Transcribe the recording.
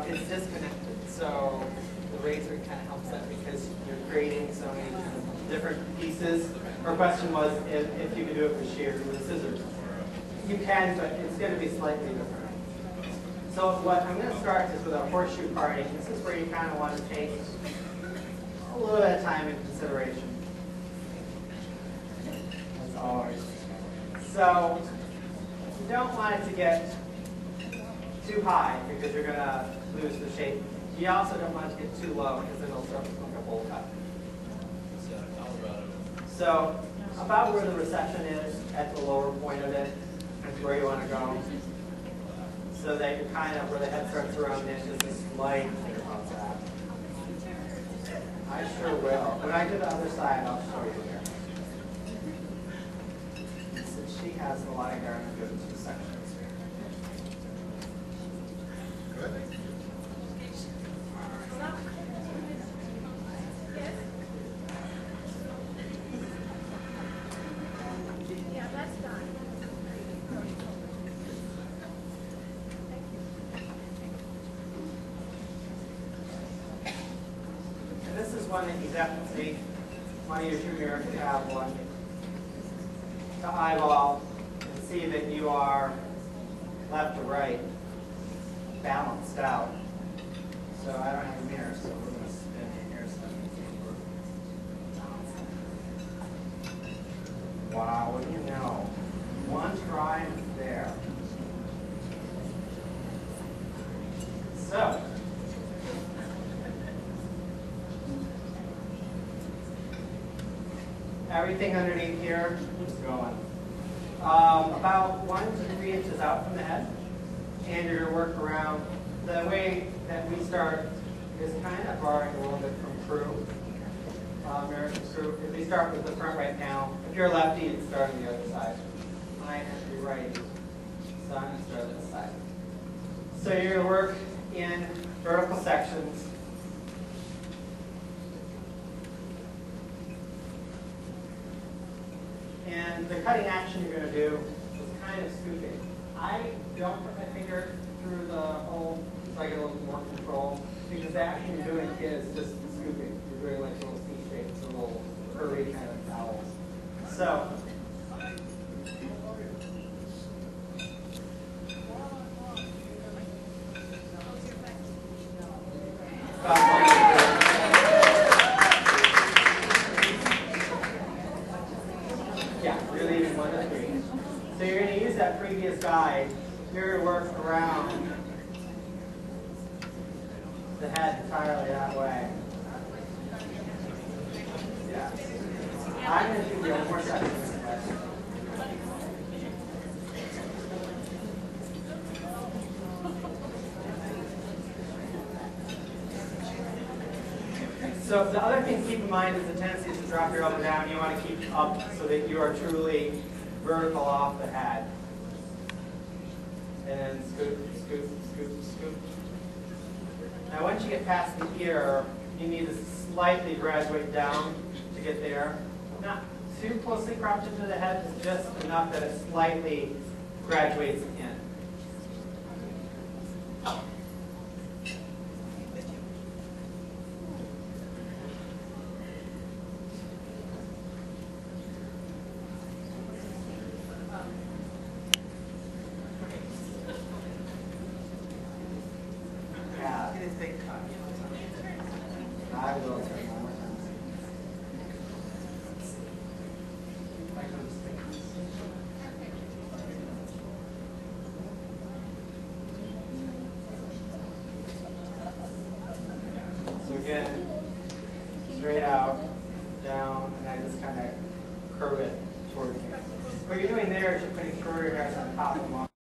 It's disconnected, so the razor kind of helps that because you're creating so many different pieces. Her question was if you could do it with shears or with scissors. You can, but it's going to be slightly different. So what I'm going to start is with a horseshoe parting. This is where you kind of want to take a little bit of time in consideration. As always. So you don't want it to get too high because you're going to lose the shape. You also don't want it to get too low because then it'll start to look like a bowl cut. So about where the reception is at the lower point of it is where you want to go. So that you're kind of where the head starts around the edge is slightly above that. I sure will. When I do the other side, I'll show you here. Since she has a lot of hair, I'm going to go to two sections. One that you definitely want to use your mirror if you have one to eyeball and see that you are left to right balanced out. So I don't have a mirror, so we're going to spin in here. Wow, what do you know? One try there. So. Everything underneath here is going. About 1 to 3 inches out from the head. And you're going to work around. The way that we start is kind of borrowing a little bit from crew. American crew. If we start with the front right now, if you're a lefty, you'd start on the other side. I have to be righty, so I'm going to start on this side. So you're going to work in vertical sections. And the cutting action you're going to do is kind of scooping. I don't put my finger through the hole so I get a little more control, because the action you're doing is just scooping. You're doing like little C shapes, a little curvy kind of vowels. So, previous guide, you're going to work around the head entirely that way. Yeah. I'm going to do one more second. So the other thing to keep in mind is the tendency is to drop your elbow down. You want to keep up so that you are truly vertical off the head. And then scoop, scoop, scoop, scoop. Now once you get past the ear, you need to slightly graduate down to get there. Not too closely cropped into the head, just enough that it slightly graduates in. I will turn one more time. So again, straight out, down, and I just kind of curve it towards you. What you're doing there is you're putting shorter hairs on top of them.